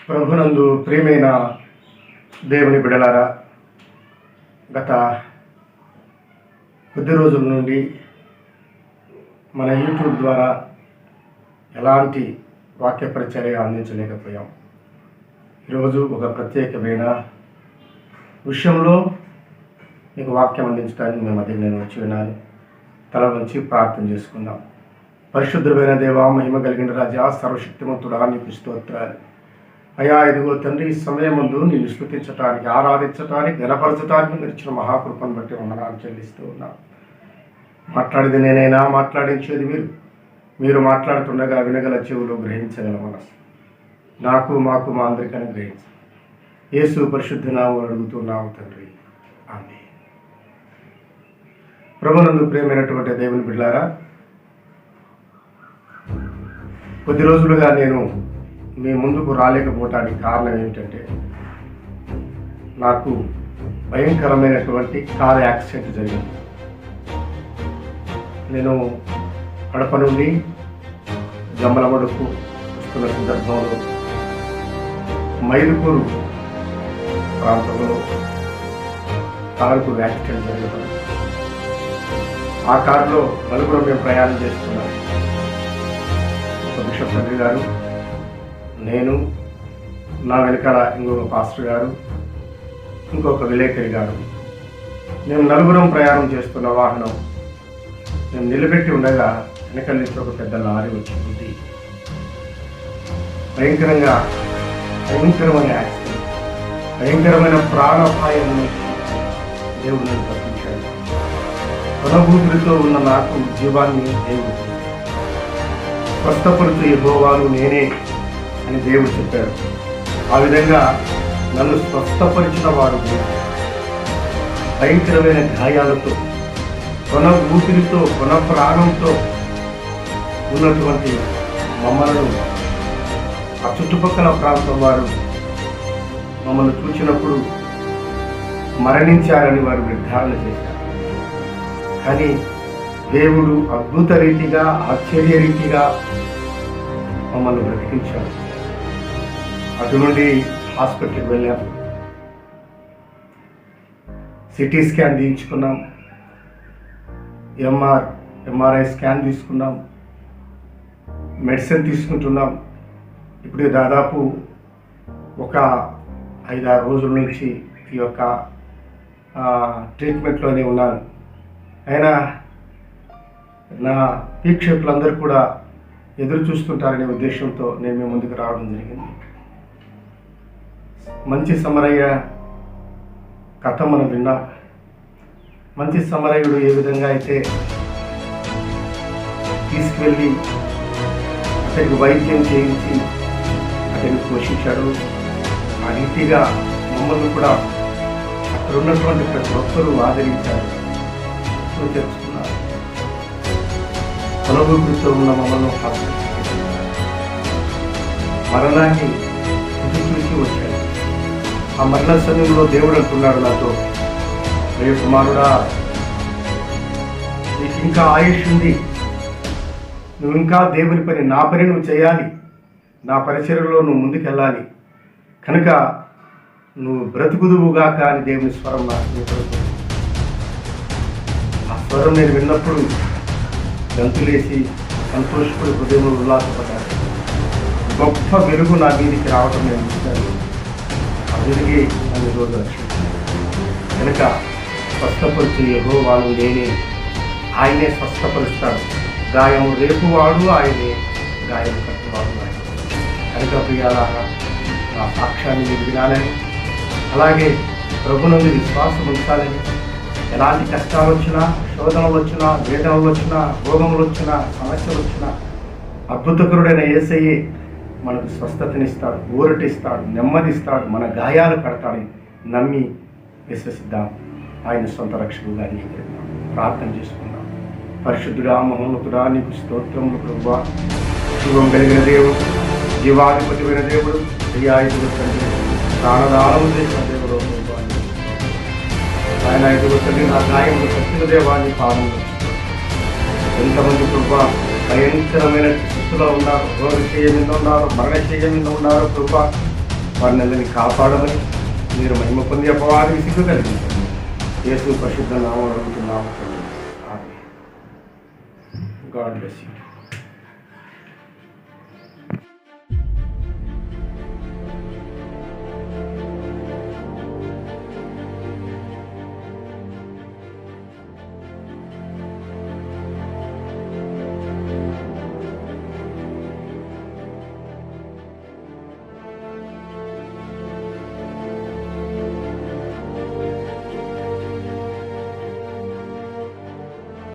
ప్రభునందు ప్రియమైన దేవుని బిడలారా, గత కొద్ది రోజుల నుండి మన యూట్యూబ్ ద్వారా ఎలాంటి వాక్య పరిచర్య అందించలేకపోయాం. ఈరోజు ఒక ప్రత్యేకమైన విషయంలో మీకు వాక్యం అందించడానికి మేము మధ్య నేను వచ్చి వినాలి. తల వంచి ప్రార్థన చేసుకుందాం. పరిశుద్ధమైన దేవా, మహిమ కలిగిన రాజా, సర్వశక్తిమంతుడా, నీకు స్తోత్రాలు. అయ్యా, ఇదిగో తండ్రి, ఈ సమయం ముందు నిన్ను స్తుతించటానికి, ఆరాధించటానికి, గణపరచటానికి మీరు ఇచ్చిన మహాకృపను బట్టి వందనాలు చెల్లిస్తూ ఉన్నాను. మాట్లాడేది నేనైనా, మాట్లాడించేది మీరు మాట్లాడుతుండగా వినగల చెవులు, గ్రహించగల మనసు మాకు మా అందరికీ గ్రహించు. యేసు పరిశుద్ధ నామములో అడుగుతున్నాము తండ్రి, ఆమేన్. ప్రభునందు ప్రియమైనటువంటి దేవుని బిడ్డలారా, కొద్ది రోజులుగా నేను మీ ముందుకు రాలేకపోవటానికి కారణం ఏమిటంటే, నాకు భయంకరమైనటువంటి కారు యాక్సిడెంట్ జరిగింది. నేను కడప నుండి జమ్మలమడుకు వస్తున్న సందర్భంలో మైదుకూరు ప్రాంతంలో కారుకు యాక్సిడెంట్ జరిగింది. ఆ కారులో నలుగురు మేము ప్రయాణం చేస్తున్నాం. ఒక బిషప్ తండ్రి గారు, నేను, నా వెనకాల ఇంకొక పాస్టర్ గారు, ఇంకొక విలేకరి గారు. మేము నలుగురం ప్రయాణం చేస్తున్న వాహనం మేము నిలబెట్టి ఉండగా వెనకాల నుంచి ఒక పెద్ద లారీ వచ్చింది. భయంకరమైన యాక్సిడెంట్, భయంకరమైన ప్రాణాపాయం నుంచి దేవుడు నన్ను తప్పించాడు. కొనగూతురితో ఉన్న నాకు జీవాన్ని దేవుడు స్వస్థపరుచు యెహోవాను నేనే అని దేవుడు చెప్పాడు. ఆ విధంగా నన్ను స్వస్థపరిచిన వాడు భయంకరమైన గాయాలతో, కొన ఊపిరితో, కొన ప్రాణంతో ఉన్నటువంటి మమ్మల్ని ఆ చుట్టుపక్కల ప్రాంతం వారు మమ్మల్ని చూసినప్పుడు మరణించారని వారు నిర్ధారణ చేశారు. కానీ దేవుడు అద్భుత రీతిగా, ఆశ్చర్య రీతిగా మమ్మల్ని బ్రతికించాడు. అటు నుండి హాస్పిటల్కి వెళ్ళాం, సిటీ స్కాన్ తీయించుకున్నాం, ఎంఆర్ఐ స్కాన్ తీసుకున్నాం, మెడిసిన్ తీసుకుంటున్నాం. ఇప్పుడు దాదాపు ఒక 5-6 రోజుల నుంచి ఈ యొక్క ట్రీట్మెంట్లోనే ఉన్నాను. అయినా నా వీక్షకులందరూ కూడా ఎదురు చూస్తుంటారనే ఉద్దేశంతో నేను మీ ముందుకు రావడం జరిగింది. మంచి సమరయ్య కథ మనం విన్నాం. మంచి సమరయుడు ఏ విధంగా అయితే తీసుకువెళ్ళి అతనికి వైద్యం చేయించి అతన్ని పోషించాడు, ఆ రీతిగా మమ్మల్ని కూడా అక్కడ ఉన్నటువంటి ప్రతి ఒక్కరూ ఆదరించారు, తెలుసుకున్నారు. కొనగూపితో ఉన్న మమ్మల్ని మరణాన్ని చూసి వచ్చాడు. ఆ మరణ సమయంలో దేవుడు అంటున్నాడు నాతో, రే కుమారుడా, నీకు ఇంకా ఆయుష్ ఉంది, నువ్వు ఇంకా దేవుని పని, నా పని నువ్వు చేయాలి, నా పరిచర్యలో నువ్వు ముందుకెళ్ళాలి, కనుక నువ్వు బ్రతుకుదువుగాక అని దేవుని స్వరం నాకు. ఆ స్వరం నేను విన్నప్పుడు గంతులేసి సంతోషపడి హృదయంలో ఉల్లాసపడ్డాను. గొప్ప వెలుగు నా మీదికి రావటం నేను చూశాను. ఆ వెలుగే నన్ను రోజు రక్షించాను. కనుక స్వస్థపరిచే యెహోవాను నేనే, ఆయనే స్వస్థపరుస్తాడు. గాయము రేపువాడు ఆయనే, గాయం కట్టువాడు ఆయన. కనుక ప్రియాలారా, నా సాక్ష్యాన్ని మీరు వినాలని, అలాగే ప్రభునందు విశ్వాసం ఉంచాలని, ఎలాంటి కష్టాలు వచ్చినా, శోధనలు వచ్చినా, వేదనలు వచ్చినా, రోగములు వచ్చినా, సమస్యలు వచ్చినా, అద్భుతకరుడైన యేసయ్యే మనకు స్వస్థతనిస్తాడు, ఊరటిస్తాడు, నెమ్మదిస్తాడు, మన గాయాలు కడతాడని నమ్మి విశ్వసిద్దాం. ఆయన సొంత రక్షకుడుగా అంగీకరిద్దాం. ప్రార్థన చేసుకుందాం. పరిశుద్ధుడా, మహోన్నతుడా, నీకు స్తోత్రములు ప్రభువా. జీవం కలిగిన దేవుడు, జీవాధిపతిమైన దేవుడు, క్రియాయుధుడు తండ్రి, ప్రాణదానము చేసిన దేవుడు ఆయన. ఎదుగు తండ్రి, నా గాయములు సత్యుల దేవాన్ని పాదములు. ఎంతమంది ప్రభువా భయంకరమైన స్థితిలో ఉన్నారు, రోగశయ్య మీద ఉన్నారు, మరణశయ్య మీద ఉన్నారు ప్రభువా. వారిని అందరినీ కాపాడమని మీరు మహిమ పొంది అపవాదికి సిగ్గు కలిగించండి. యేసు పరిశుద్ధ నామములో అడుగుతున్నాము తండ్రి. ఆమేన్. God bless you.